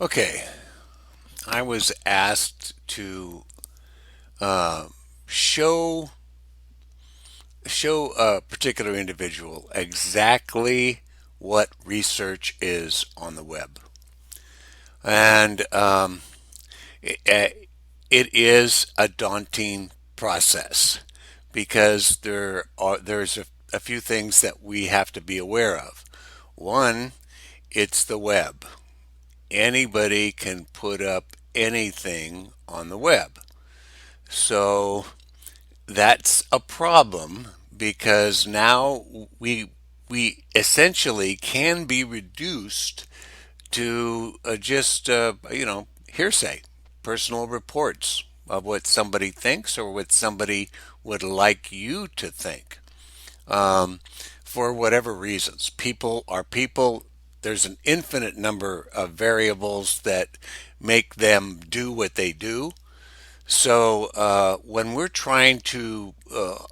Okay, I was asked to uh, show show a particular individual exactly what research is on the web, and it is a daunting process because there's a few things that we have to be aware of. One, it's the web. Anybody can put up anything on the web. So that's a problem because now we essentially can be reduced to just hearsay, personal reports of what somebody thinks or what somebody would like you to think, um, for whatever reasons. People are people. There's an infinite number of variables that make them do what they do. So when we're trying to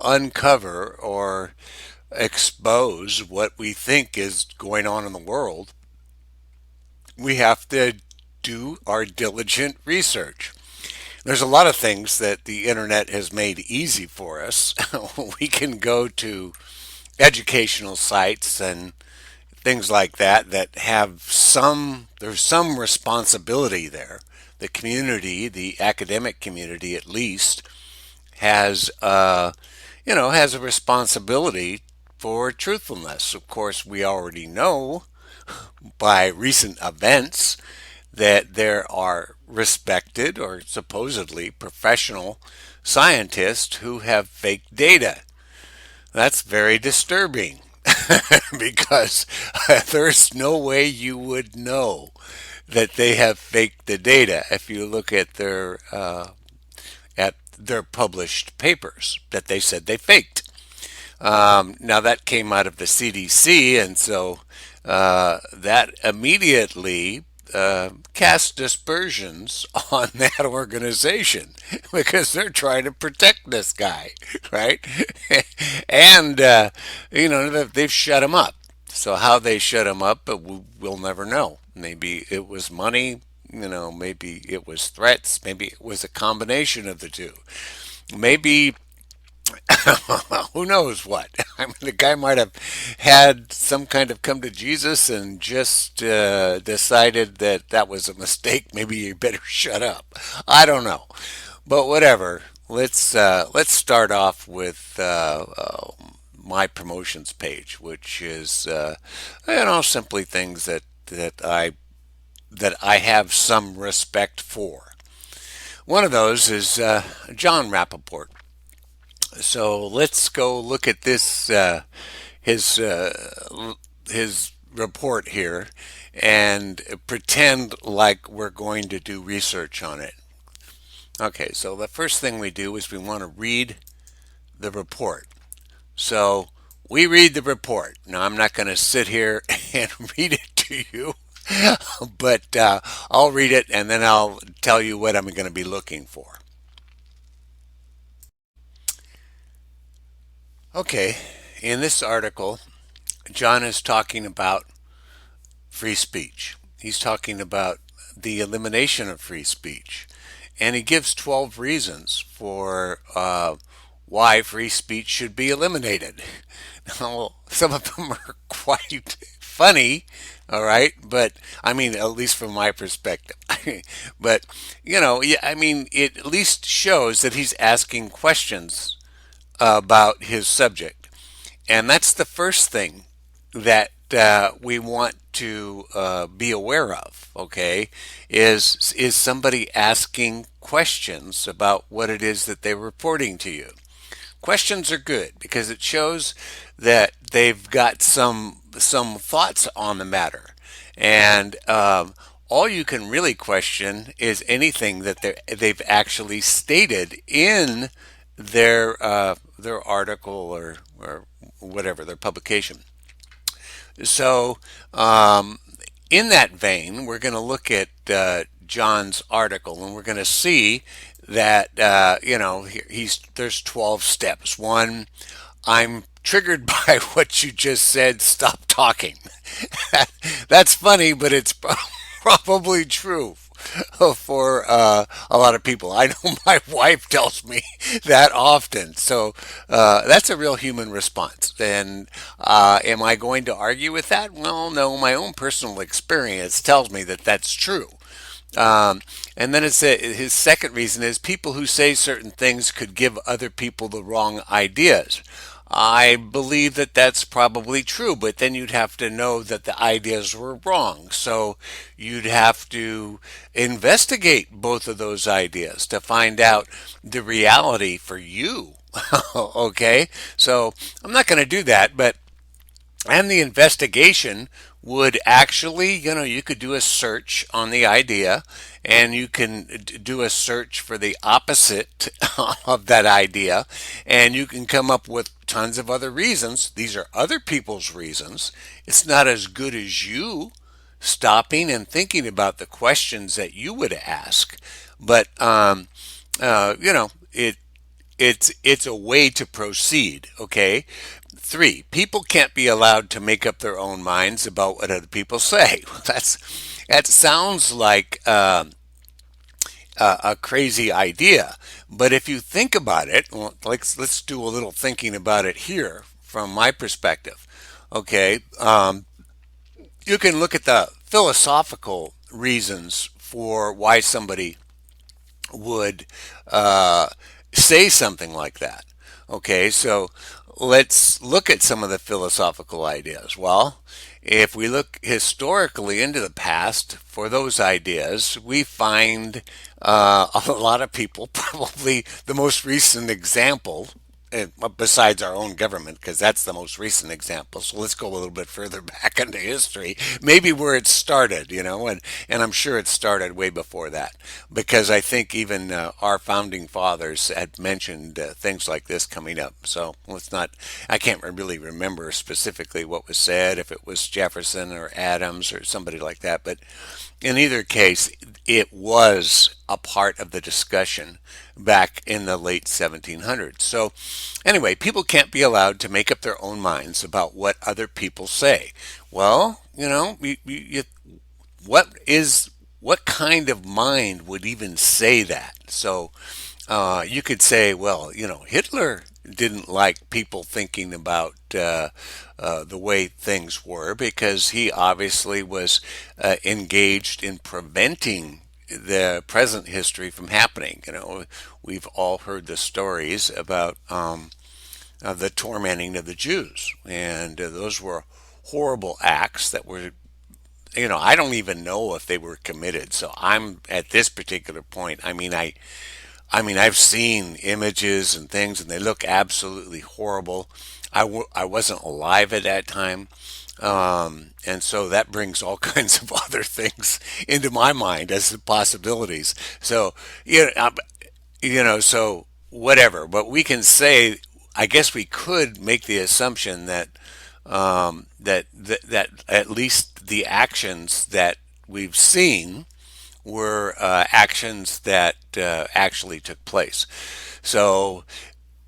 uncover or expose what we think is going on in the world, we have to do our diligent research. There's a lot of things that the internet has made easy for us. We can go to educational sites and things like that have there's some responsibility there. The community, the academic community at least, has has a responsibility for truthfulness. Of course, we already know by recent events that there are respected or supposedly professional scientists who have fake data. That's very disturbing because there's no way you would know that they have faked the data if you look at their published papers that they said they faked. Now that came out of the CDC, and so that immediately cast dispersions on that organization because they're trying to protect this guy, right? And they've shut him up. So how they shut him up, but we'll never know. Maybe it was money. Maybe it was threats. Maybe it was a combination of the two. Maybe who knows what? I mean, the guy might have had some kind of come to Jesus and just decided that that was a mistake. Maybe you better shut up. I don't know, but whatever. Let's start off with my promotions page, which is simply things that I have some respect for. One of those is John Rappaport. So let's go look at this his his report here and pretend like we're going to do research on it. Okay, so the first thing we do is we want to read the report. So we read the report. Now I'm not going to sit here and read it to you, but I'll read it and then I'll tell you what I'm going to be looking for. Okay, in this article, John is talking about free speech. He's talking about the elimination of free speech. And he gives 12 reasons for why free speech should be eliminated. Now, some of them are quite funny, all right, but I mean, at least from my perspective. But, yeah, I mean, it at least shows that he's asking questions about his subject. And that's the first thing that we want to be aware of, okay, is somebody asking questions about what it is that they're reporting to you. Questions are good because it shows that they've got some thoughts on the matter, and all you can really question is anything that they've actually stated in their article or whatever their publication. So, in that vein, we're going to look at John's article, and we're going to see that there's 12 steps. One, I'm triggered by what you just said. Stop talking. That's funny, but it's probably true for a lot of people. I know my wife tells me that often. So that's a real human response. And am I going to argue with that? Well, no, my own personal experience tells me that that's true. Um, and then his second reason is people who say certain things could give other people the wrong ideas. I believe that that's probably true, but then you'd have to know that the ideas were wrong. So you'd have to investigate both of those ideas to find out the reality for you. Okay? So I'm not going to do that, but and the investigation would actually, you could do a search on the idea and you can do a search for the opposite of that idea and you can come up with tons of other reasons. These are other people's reasons. It's not as good as you stopping and thinking about the questions that you would ask. But, it's a way to proceed, okay? Three, people can't be allowed to make up their own minds about what other people say. That sounds like a crazy idea, but if you think about it, well, let's do a little thinking about it here from my perspective. Okay, you can look at the philosophical reasons for why somebody would say something like that. Okay, so let's look at some of the philosophical ideas. Well, if we look historically into the past for those ideas, we find a lot of people, probably the most recent example besides our own government, because that's the most recent example. So let's go a little bit further back into history, maybe where it started, and I'm sure it started way before that, because I think even our founding fathers had mentioned things like this coming up. So let's not, I can't really remember specifically what was said, if it was Jefferson or Adams or somebody like that, but in either case, it was a part of the discussion back in the late 1700s. So, anyway, people can't be allowed to make up their own minds about what other people say. Well, what kind of mind would even say that? So, you could say, well, Hitler didn't like people thinking about the way things were because he obviously was engaged in preventing the present history from happening. We've all heard the stories about the tormenting of the Jews, and those were horrible acts that were, I don't even know if they were committed. So I'm at this particular point. I mean, I've seen images and things, and they look absolutely horrible. I wasn't alive at that time, and so that brings all kinds of other things into my mind as the possibilities. So, so whatever. But we can say, I guess we could make the assumption that that at least the actions that we've seen were actions that actually took place. So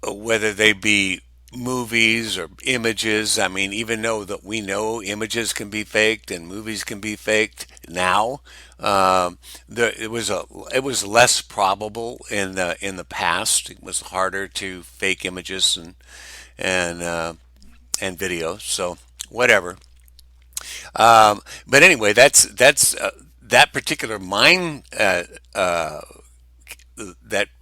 whether they be movies or images, I mean, even though that we know images can be faked and movies can be faked now, it was less probable in the past. It was harder to fake images and and videos. So whatever. But anyway, that's that particular mind, that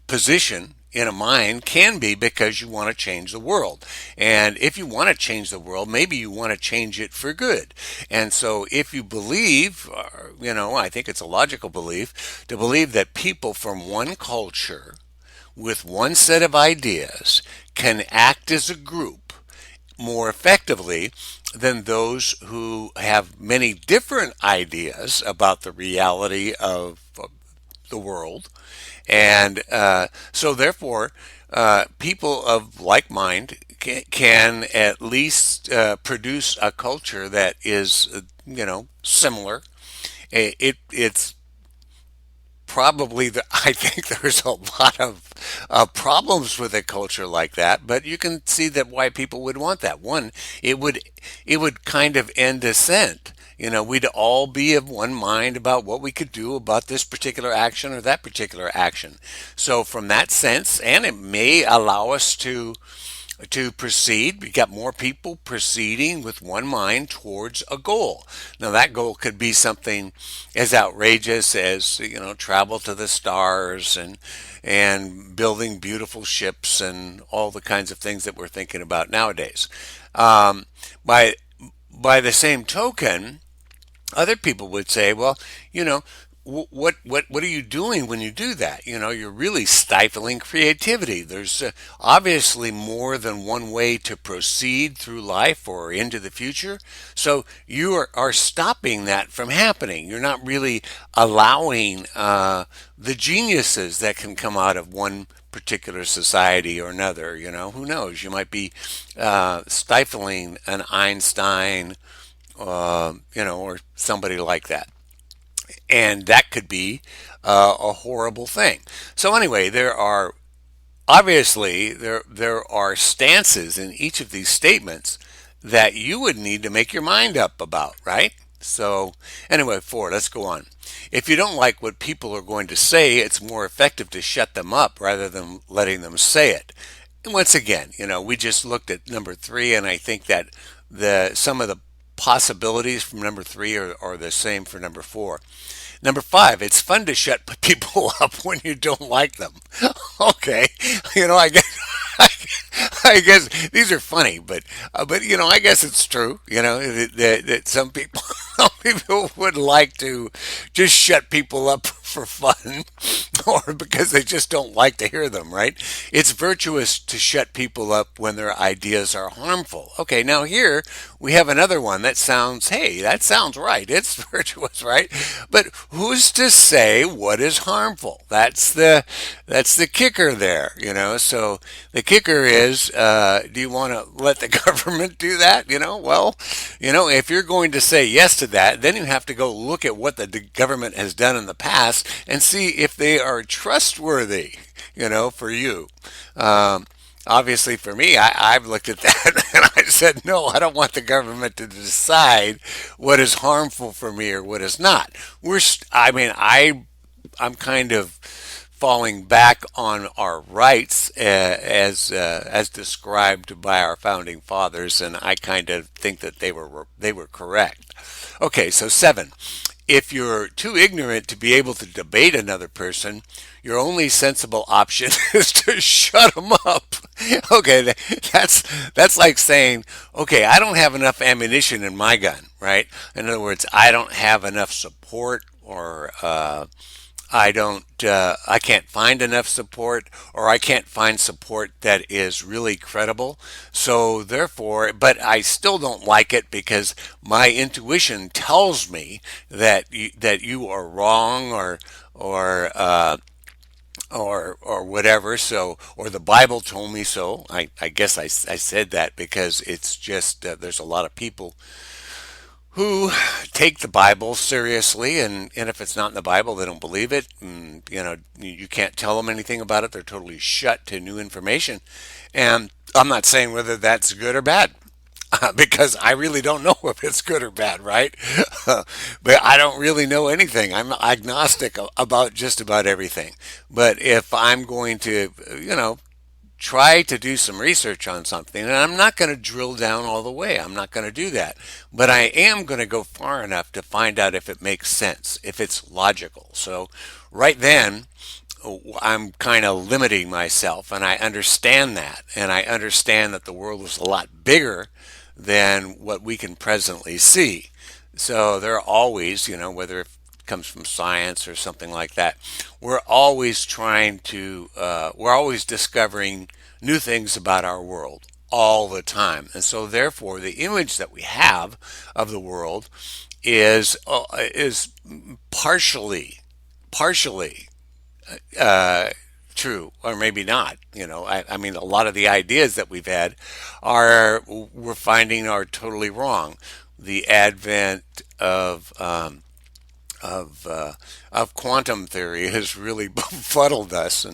position in a mind can be because you want to change the world. And if you want to change the world, maybe you want to change it for good. And so if you believe, I think it's a logical belief to believe that people from one culture with one set of ideas can act as a group more effectively than those who have many different ideas about the reality of the world. And so, therefore, people of like mind can at least produce a culture that is, similar. It's probably I think there's a lot of problems with a culture like that, but you can see that why people would want that. One, it would kind of end dissent. we'd all be of one mind about what we could do about this particular action or that particular action. So from that sense, and it may allow us to proceed. We got more people proceeding with one mind towards a goal. Now that goal could be something as outrageous as travel to the stars and building beautiful ships and all the kinds of things that we're thinking about nowadays. Um, by by the same token, other people would say, well, you know, what are you doing when you do that? You're really stifling creativity. There's obviously more than one way to proceed through life or into the future. So you are stopping that from happening. You're not really allowing the geniuses that can come out of one particular society or another. Who knows? You might be stifling an Einstein, or somebody like that. And that could be a horrible thing. So anyway, there are stances in each of these statements that you would need to make your mind up about, right? So anyway, 4, let's go on. If you don't like what people are going to say, it's more effective to shut them up rather than letting them say it. And once again, we just looked at number 3, and I think that the some of the possibilities from number 3 are the same for number 4. Number 5, it's fun to shut people up when you don't like them. Okay, I guess I guess these are funny, but I guess it's true. That some people some people would like to just shut people up for fun, or because they just don't like to hear them. Right? It's virtuous to shut people up when their ideas are harmful. Okay, now here we have another one that sounds, hey, that sounds right. It's virtuous, right? But who's to say what is harmful? That's the kicker there. So the kicker is, do you want to let the government do that? Well, if you're going to say yes to that, then you have to go look at what the government has done in the past and see if they are trustworthy, for you. Um, Obviously, for me, I've looked at that and I said, no, I don't want the government to decide what is harmful for me or what is not. I mean, I'm kind of falling back on our rights as described by our founding fathers, and I kind of think that they were correct. Okay, so 7. If you're too ignorant to be able to debate another person, your only sensible option is to shut them up. Okay, that's like saying, okay, I don't have enough ammunition in my gun, right? In other words, I don't have enough support, or I can't find enough support, or I can't find support that is really credible. So therefore, but I still don't like it because my intuition tells me that you are wrong, or whatever. So, or the Bible told me so. I guess I said that because it's just there's a lot of people who take the Bible seriously, and if it's not in the Bible, they don't believe it. And, you can't tell them anything about it. They're totally shut to new information. And I'm not saying whether that's good or bad. Because I really don't know if it's good or bad, right? But I don't really know anything. I'm agnostic about just about everything. But if I'm going to, try to do some research on something, and I'm not going to drill down all the way. I'm not going to do that. But I am going to go far enough to find out if it makes sense, if it's logical. So right then, I'm kind of limiting myself, and I understand that. And I understand that the world is a lot bigger than what we can presently see. So there are always, whether it comes from science or something like that, we're always discovering new things about our world all the time. And so therefore, the image that we have of the world is partially uh, true, or maybe not. I mean, a lot of the ideas that we've had we're finding are totally wrong. The advent of quantum theory has really befuddled us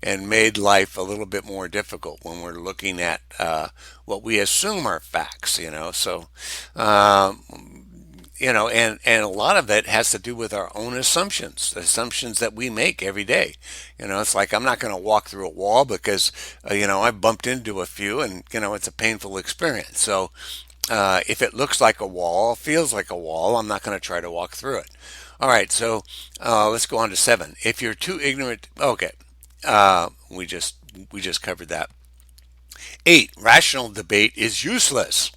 and made life a little bit more difficult when we're looking at what we assume are facts. So and a lot of it has to do with our own assumptions, assumptions that we make every day. It's like I'm not going to walk through a wall because I've bumped into a few, and it's a painful experience. So if it looks like a wall, feels like a wall, I'm not going to try to walk through it. All right, so let's go on to 7. If you're too ignorant, okay, we just covered that. 8, rational debate is useless.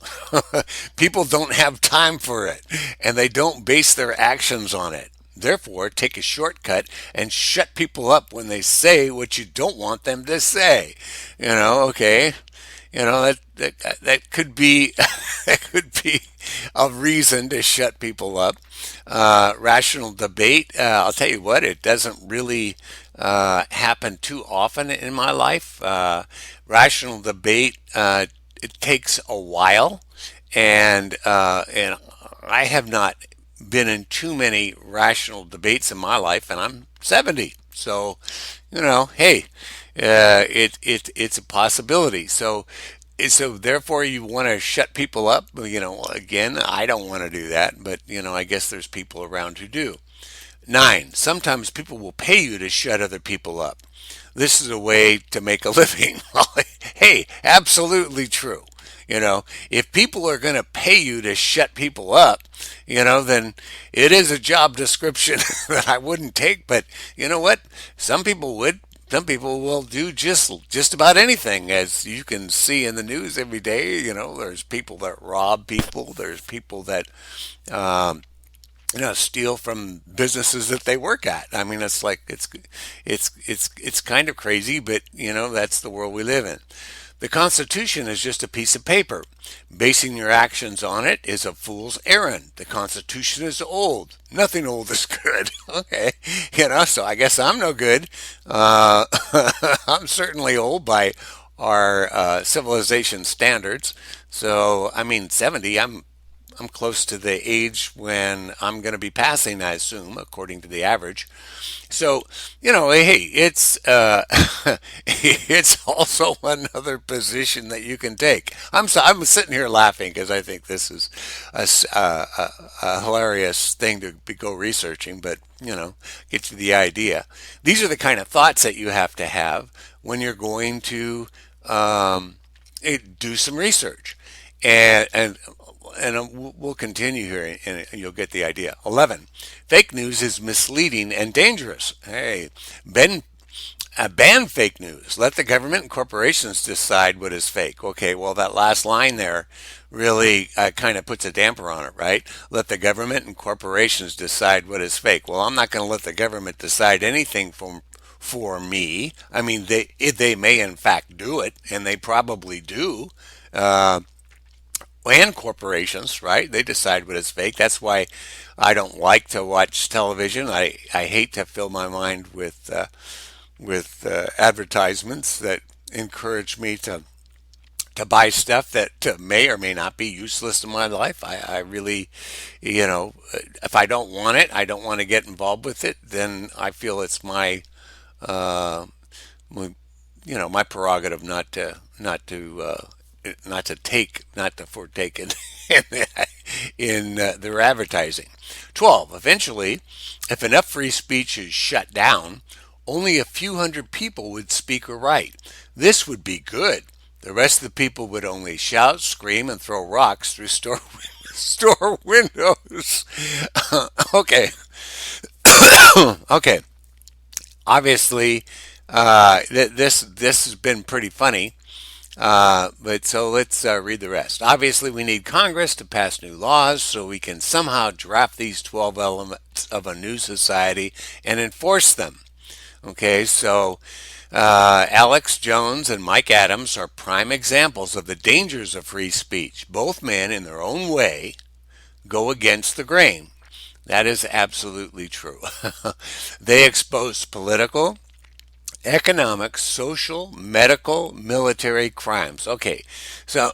People don't have time for it, and they don't base their actions on it. Therefore, take a shortcut and shut people up when they say what you don't want them to say. Okay. That could be that could be a reason to shut people up. Rational debate. I'll tell you what, it doesn't really happen too often in my life. Rational debate. It takes a while, and I have not been in too many rational debates in my life, and I'm 70. So, hey, it's a possibility. So therefore, you want to shut people up. Again, I don't want to do that, but I guess there's people around who do. 9, sometimes people will pay you to shut other people up. This is a way to make a living. Hey, absolutely true. If people are going to pay you to shut people up, then it is a job description that I wouldn't take. But you know what? Some people would. Some people will do just about anything, as you can see in the news every day. There's people that rob people. There's people that steal from businesses that they work at. I mean, it's like it's kind of crazy, but that's the world we live in. The Constitution is just a piece of paper. Basing your actions on it is a fool's errand. The Constitution is old. Nothing old is good. Okay, so I guess I'm no good. I'm certainly old by our civilization standards. So I mean, 70. I'm close to the age when I'm going to be passing, I assume, according to the average. So, hey, it's it's also another position that you can take. I'm sitting here laughing because I think this is a hilarious thing to go researching, but get you the idea. These are the kind of thoughts that you have to have when you're going to do some research, and we'll continue here, and you'll get the idea. 11, fake news is misleading and dangerous. Hey, ban fake news. Let the government and corporations decide what is fake. Okay, well, that last line there really kind of puts a damper on it, right? Let the government and corporations decide what is fake. Well, I'm not going to let the government decide anything for me. I mean, they may in fact do it, and they probably do. Uh, and corporations, right? They decide what is fake. That's why I don't like to watch television. I hate to fill my mind with advertisements that encourage me to buy stuff that may or may not be useless in my life. I really, if I don't want it, I don't want to get involved with it. Then I feel it's uh, my my prerogative not to partake in their advertising. 12. Eventually, if enough free speech is shut down, only a few hundred people would speak or write. This would be good. The rest of the people would only shout, scream, and throw rocks through store windows. Okay, okay. Obviously, this has been pretty funny. But so let's read the rest. Obviously, we need Congress to pass new laws so we can somehow draft these 12 elements of a new society and enforce them. Okay, so Alex Jones and Mike Adams are prime examples of the dangers of free speech. Both men, in their own way, go against the grain. That is absolutely true. They expose political, economic, social, medical, military crimes. Okay, so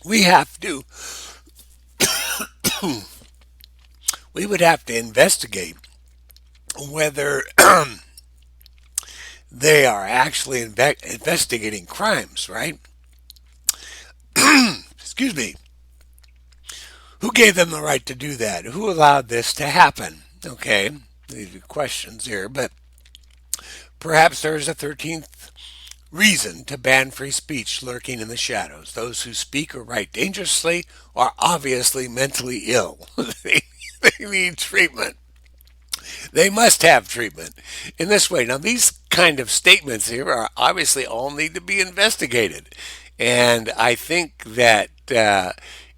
we have to, we would have to investigate whether they are actually investigating crimes, right? Excuse me. Who gave them the right to do that? Who allowed this to happen? Okay, these are questions here, but perhaps there is a 13th reason to ban free speech lurking in the shadows. Those who speak or write dangerously are obviously mentally ill. They need treatment. They must have treatment in this way. Now, these kind of statements here are obviously all need to be investigated. And I think that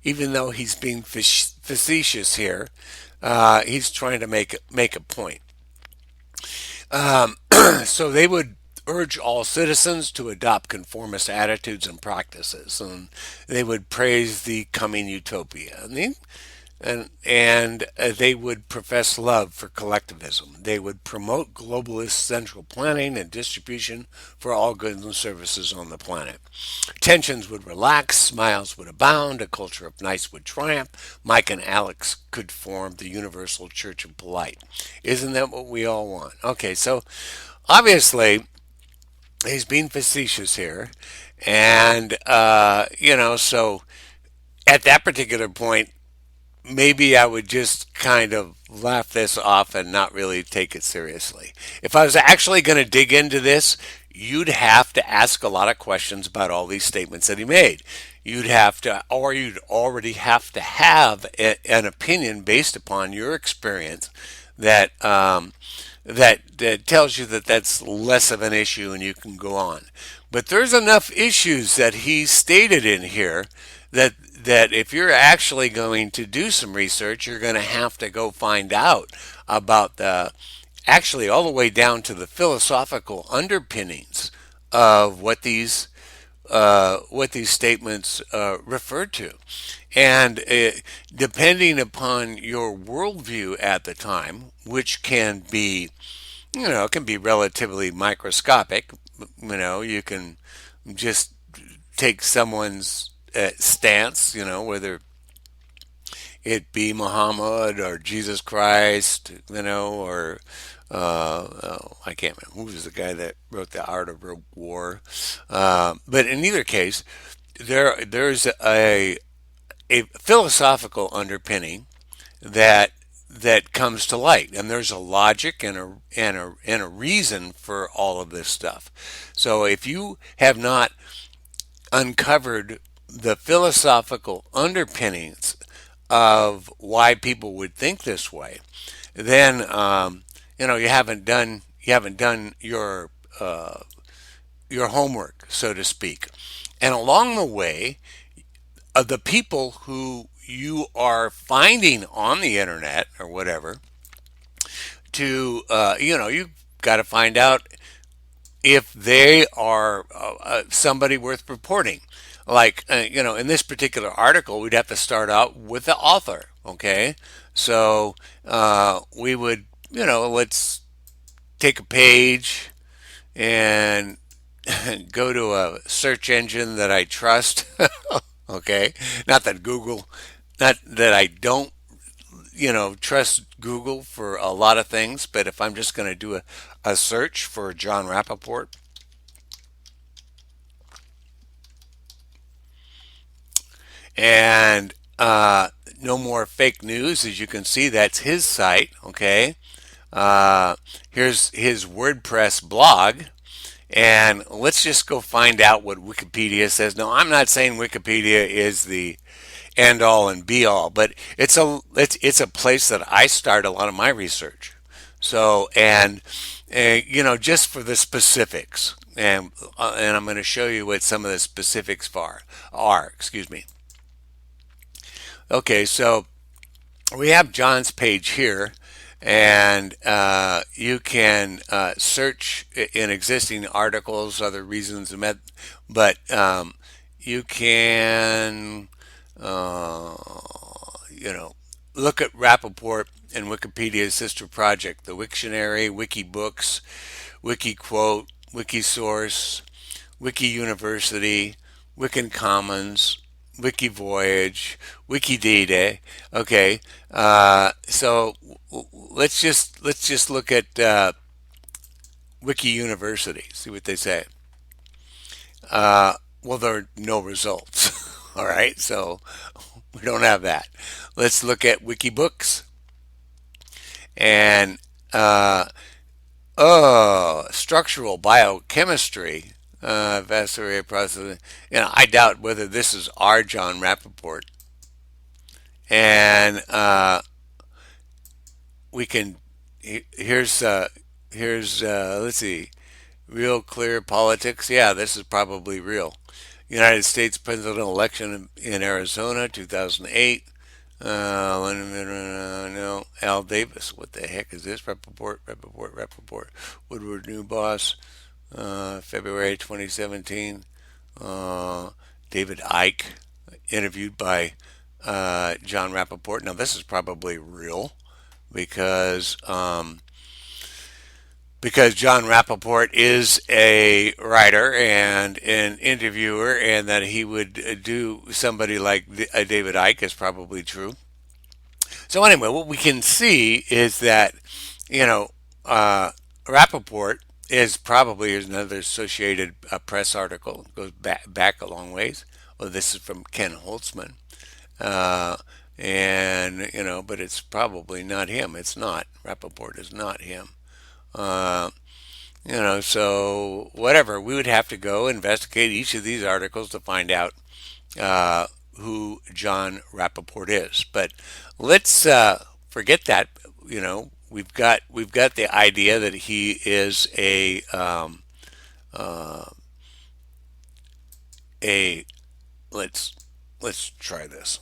even though he's being facetious here, he's trying to make a point. So they would urge all citizens to adopt conformist attitudes and practices, and they would praise the coming utopia. And they would profess love for collectivism. They would promote globalist central planning and distribution for all goods and services on the planet. Tensions would relax, smiles would abound, a culture of nice would triumph. Mike and Alex could form the universal church of polite. Isn't that what we all want? Okay, so obviously he's being facetious here, and so at that particular point, maybe I would just kind of laugh this off and not really take it seriously. If I was actually going to dig into this, you'd have to ask a lot of questions about all these statements that he made. You'd have to, or you'd already have to have an opinion based upon your experience that that tells you that that's less of an issue and you can go on. But there's enough issues that he stated in here that if you're actually going to do some research, you're going to have to go find out about the actually all the way down to the philosophical underpinnings of what these statements refer to. And depending upon your worldview at the time, which can be, it can be relatively microscopic. You can just take someone's stance, whether it be Muhammad or Jesus Christ, or I can't remember who was the guy that wrote The Art of War. But in either case, there's a philosophical underpinning that comes to light, and there's a logic and a reason for all of this stuff. So if you have not uncovered the philosophical underpinnings of why people would think this way, then you haven't done your homework, so to speak. And along the way, the people who you are finding on the internet or whatever, you've got to find out if they are somebody worth reporting. Like, in this particular article, we'd have to start out with the author. Okay, so we would, let's take a page and go to a search engine that I trust. Okay, not that Google, not that I don't, trust Google for a lot of things, but if I'm just going to do a search for John Rappaport, and no more fake news, as you can see, that's his site. Okay, here's his WordPress blog. And let's just go find out what Wikipedia says. No, I'm not saying Wikipedia is the end all and be all, but it's a place that I start a lot of my research. So, and just for the specifics, and I'm going to show you what some of the specifics are. Excuse me. Okay, so we have John's page here, and you can search in existing articles, other reasons, but you can, uh, look at Rappaport and Wikipedia's sister project, the Wiktionary, Wikibooks, WikiQuote, Wikisource, Wiki University, Wiki Commons, Wiki Voyage, Wikidata. Okay, so let's just look at Wiki University. See what they say. Well, there are no results. All right, so We don't have that. Let's look at Wikibooks and structural biochemistry, vast array of processes. I doubt whether this is our John Rappaport. And we can here's let's see, real clear politics. Yeah, this is probably real. United States presidential election in Arizona, 2008. No, Al Davis. What the heck is this? Rep report. Woodward new boss. February 2017. Uh, David Icke, interviewed by John Rappaport. Now this is probably real because because John Rappaport is a writer and an interviewer, and that he would do somebody like David Icke is probably true. So anyway, what we can see is that you know Rappaport is probably here's another Associated Press article. It goes back a long ways. Well, this is from Ken Holtzman, uh, and but it's probably not him. It's not Rappaport is not him. Uh, so whatever, we would have to go investigate each of these articles to find out uh, who John Rappaport is. But let's forget that. We've got the idea that he is a let's try this.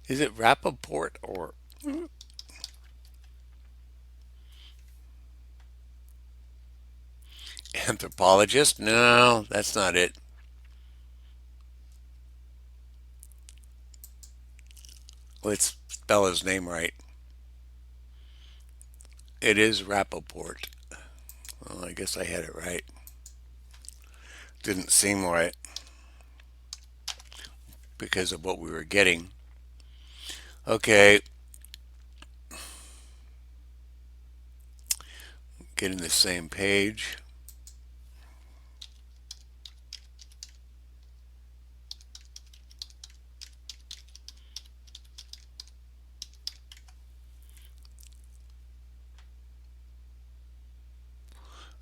Is it Rappaport or anthropologist? No, that's not it. Let's spell his name right. It is Rappaport. Well, I guess I had it right. Didn't seem right because of what we were getting. Okay, getting the same page.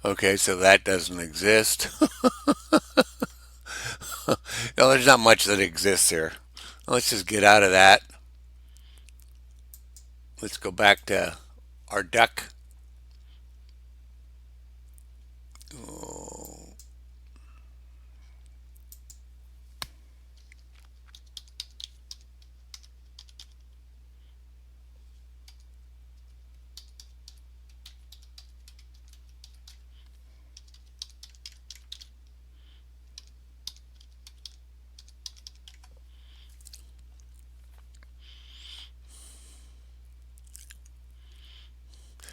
Okay, so that doesn't exist. No, there's not much that exists here. Let's just get out of that. Let's go back to our duck. Oh,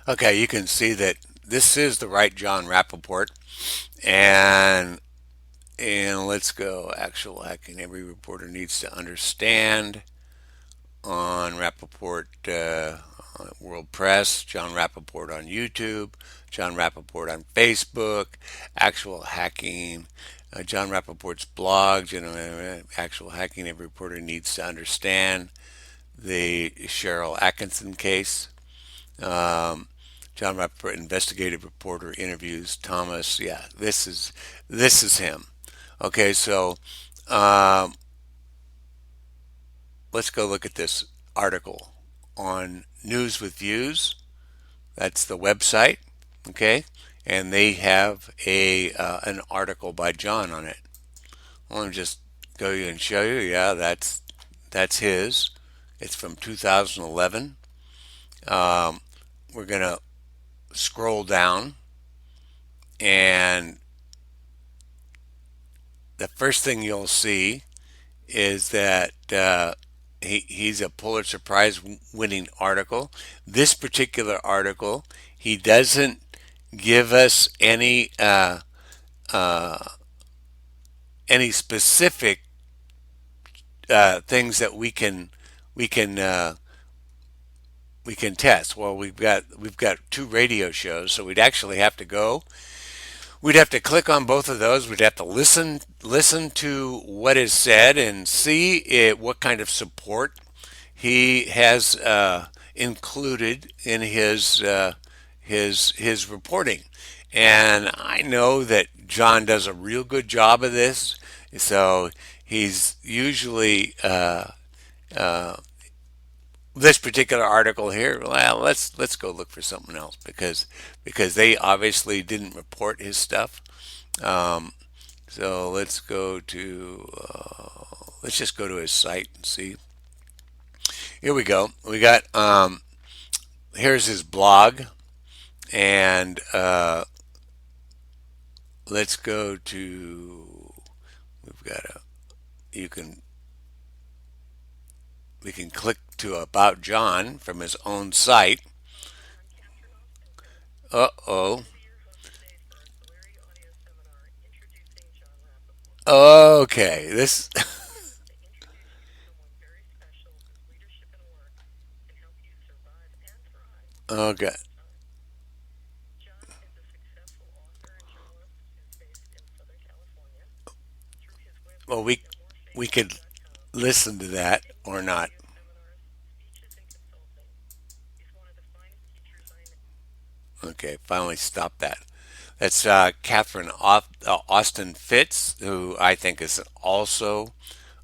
okay, you can see that this is the right John Rappaport. And let's go. Actual hacking. Every reporter needs to understand on Rappaport World Press, John Rappaport on YouTube, John Rappaport on Facebook, actual hacking, John Rappaport's blog, actual hacking. Every reporter needs to understand the Cheryl Atkinson case. Um, John Rappaport, investigative reporter, interviews Thomas. Yeah, this is him. Okay, so um, let's go look at this article on News with Views. That's the website. Okay, and they have a an article by John on it. Let me just go and show you. Yeah, that's his. It's from 2011. Um, we're gonna scroll down, and the first thing you'll see is that he's a Pulitzer Prize winning article. This particular article, he doesn't give us any specific things that we can we can test. Well, we've got two radio shows, so we'd actually have to go. We'd have to click on both of those. We'd have to listen to what is said and see what kind of support he has included in his reporting. And I know that John does a real good job of this. So he's usually this particular article here. Well, let's go look for something else because they obviously didn't report his stuff. Um, so let's just go to his site and see. Here we go. We got here's his blog, and let's go to. We've got a. You can we can click to about John from his own site. Uh oh. Okay. This. Okay. Well, we could listen to that or not. Okay. Finally, stop that. That's Catherine Austin Fitz, who I think is also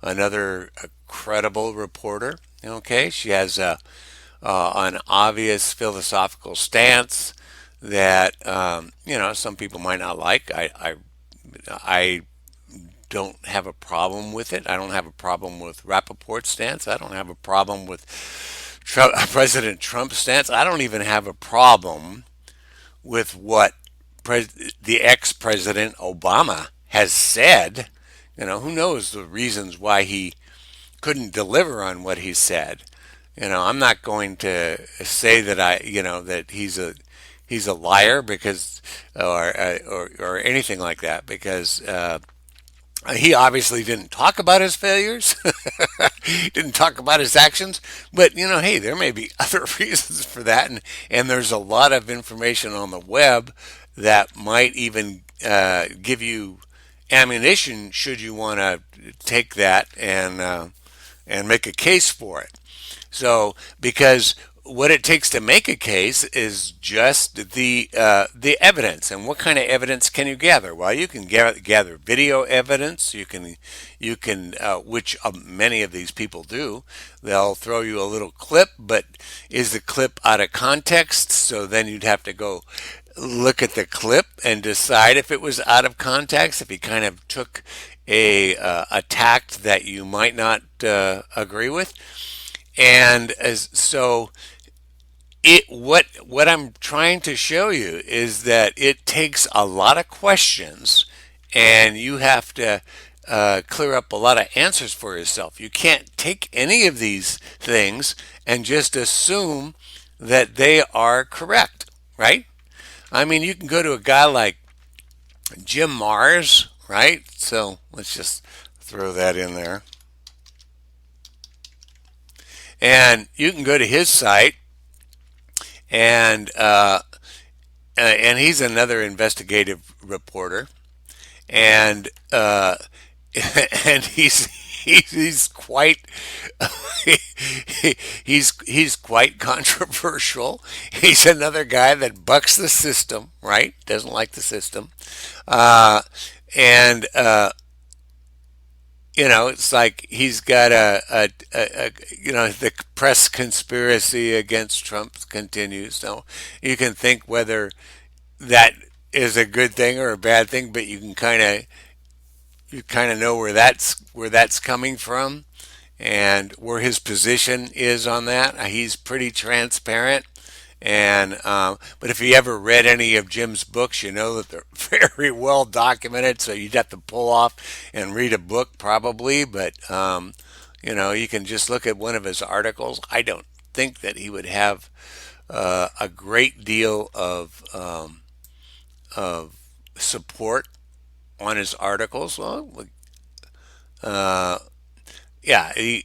another credible reporter. Okay, she has an obvious philosophical stance that some people might not like. I don't have a problem with it. I don't have a problem with Rappaport's stance. I don't have a problem with President Trump's stance. I don't even have a problem with what the ex-president Obama has said. Who knows the reasons why he couldn't deliver on what he said. I'm not going to say that that he's a liar because or anything like that because he obviously didn't talk about his failures, didn't talk about his actions. But hey, there may be other reasons for that, and there's a lot of information on the web that might even give you ammunition should you want to take that and make a case for it. So, because what it takes to make a case is just the evidence, and what kind of evidence can you gather? Well, you can gather video evidence. You can which many of these people do. They'll throw you a little clip, but is the clip out of context? So then you'd have to go look at the clip and decide if it was out of context. If he kind of took a tact that you might not agree with. And as so it what I'm trying to show you is that it takes a lot of questions and you have to clear up a lot of answers for yourself. You can't take any of these things and just assume that they are correct, right? I mean, you can go to a guy like Jim Mars, right? So let's just throw that in there. And you can go to his site and and he's another investigative reporter, and and he's quite he's quite controversial. He's another guy that bucks the system, right? Doesn't like the system, uh, and it's like he's got the press conspiracy against Trump continues. So you can think whether that is a good thing or a bad thing, but you kind of know where that's coming from and where his position is on that. He's pretty transparent. And but if you ever read any of Jim's books, you know that they're very well documented. So you'd have to pull off and read a book probably. But you can just look at one of his articles. I don't think that he would have a great deal of support on his articles. Well, uh, yeah, I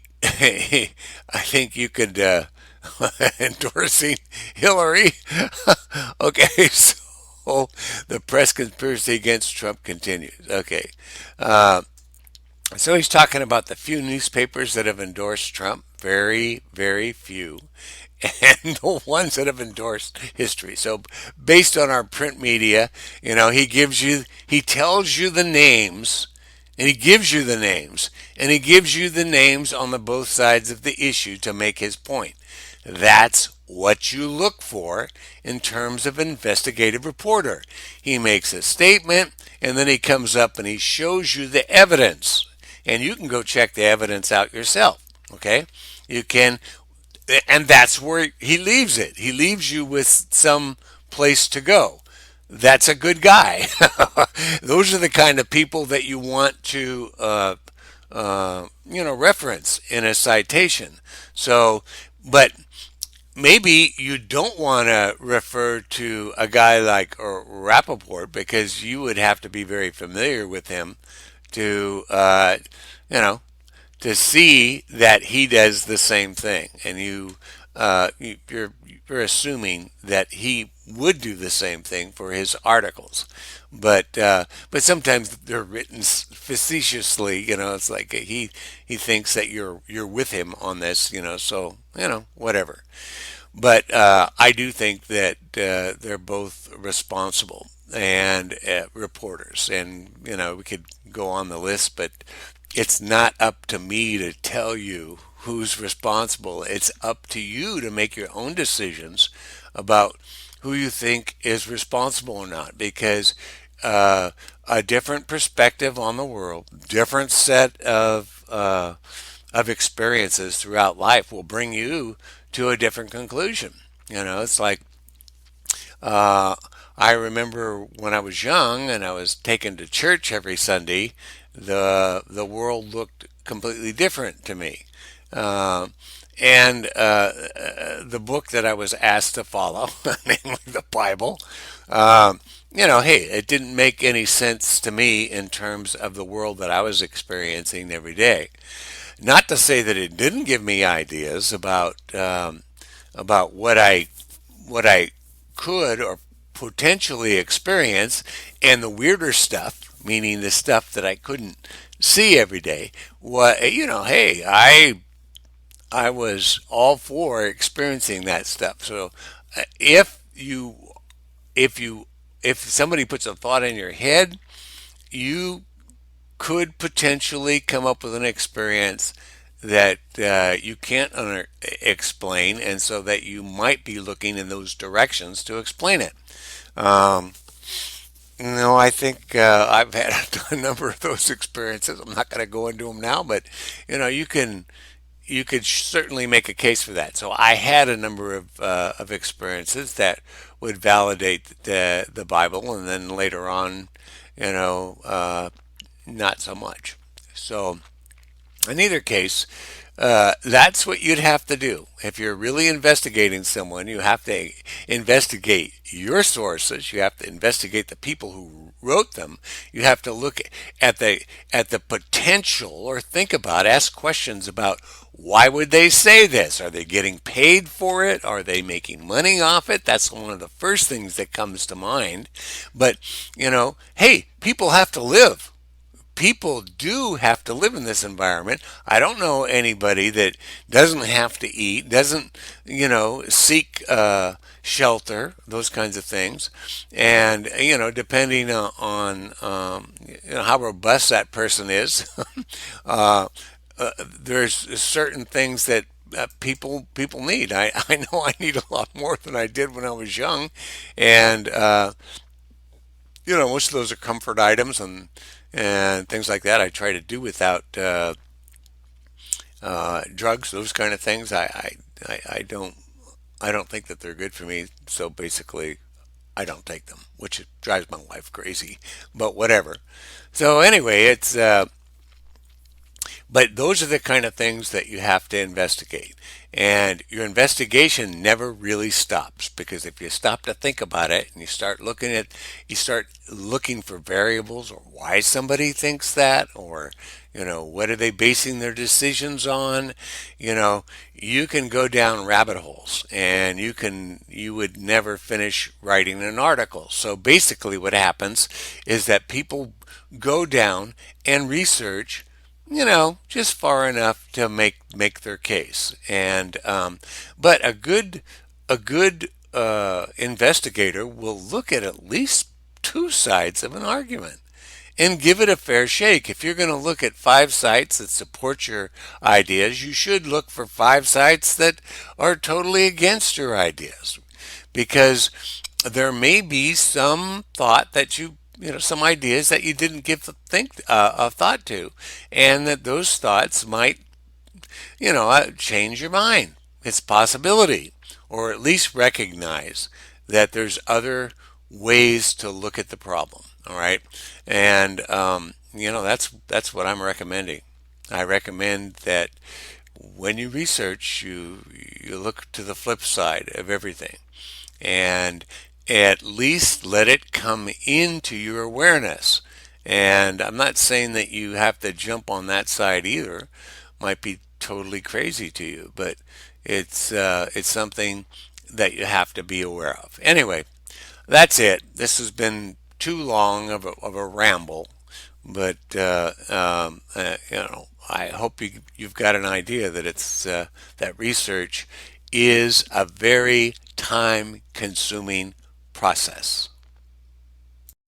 think you could. endorsing Hillary. Okay, so the press conspiracy against Trump continues. Okay, uh, so he's talking about the few newspapers that have endorsed Trump, very, very few, and the ones that have endorsed history. So based on our print media, he tells you the names, and he gives you the names, and he gives you the names on the both sides of the issue to make his point. That's what you look for in terms of investigative reporter. He makes a statement and then he comes up and he shows you the evidence. And you can go check the evidence out yourself. Okay? You can, and that's where he leaves it. He leaves you with some place to go. That's a good guy. Those are the kind of people that you want to, reference in a citation. So, but maybe you don't want to refer to a guy like Rappaport because you would have to be very familiar with him to, you know, to see that he does the same thing, and you're assuming that he would do the same thing for his articles, but sometimes they're written facetiously. It's like he thinks that you're with him on this. So whatever. But I do think that they're both responsible and reporters, and we could go on the list, but it's not up to me to tell you who's responsible. It's up to you to make your own decisions about who you think is responsible or not, because a different perspective on the world, different set of experiences throughout life will bring you to a different conclusion. It's like uh, I remember when I was young and I was taken to church every Sunday, the world looked completely different to me. Uh, and the book that I was asked to follow, namely the Bible, hey, it didn't make any sense to me in terms of the world that I was experiencing every day. Not to say that it didn't give me ideas about what I could or potentially experience, and the weirder stuff, meaning the stuff that I couldn't see every day. What hey, I was all for experiencing that stuff. So if you if you if somebody puts a thought in your head, you could potentially come up with an experience that you can't explain, and so that you might be looking in those directions to explain it. Um, I think I've had a number of those experiences. I'm not going to go into them now, but you could certainly make a case for that. So I had a number of experiences that would validate the Bible, and then later on, not so much. So in either case, that's what you'd have to do. If you're really investigating someone, you have to investigate your sources. You have to investigate the people who wrote them. You have to look at the potential, or think about, ask questions about why would they say this? Are they getting paid for it? Are they making money off it? That's one of the first things that comes to mind. But, hey, people have to live. People do have to live in this environment. I don't know anybody that doesn't have to eat, doesn't, seek shelter, those kinds of things. And, depending on how robust that person is, there's certain things that people need. I know I need a lot more than I did when I was young. And, most of those are comfort items and things like that. I try to do without drugs, those kind of things. I don't think that they're good for me. So basically, I don't take them, which drives my wife crazy. But whatever. So anyway, but those are the kind of things that you have to investigate. And your investigation never really stops, because if you stop to think about it and you start looking for variables, or why somebody thinks that, or What are they basing their decisions on? You can go down rabbit holes, and you would never finish writing an article. So basically what happens is that people go down and research, just far enough to make their case. And but a good investigator will look at least two sides of an argument and give it a fair shake. If you're going to look at five sites that support your ideas, you should look for five sites that are totally against your ideas, because there may be some thought that some ideas that you didn't think a thought to, and that those thoughts might change your mind. It's a possibility, or at least recognize that there's other ways to look at the problem. All right, and that's what I'm recommending. I recommend that when you research, you look to the flip side of everything, and at least let it come into your awareness. And I'm not saying that you have to jump on that side either. Might be totally crazy to you, but it's something that you have to be aware of. Anyway, that's it. This has been too long of a ramble, but I hope you've got an idea that that research is a very time consuming process.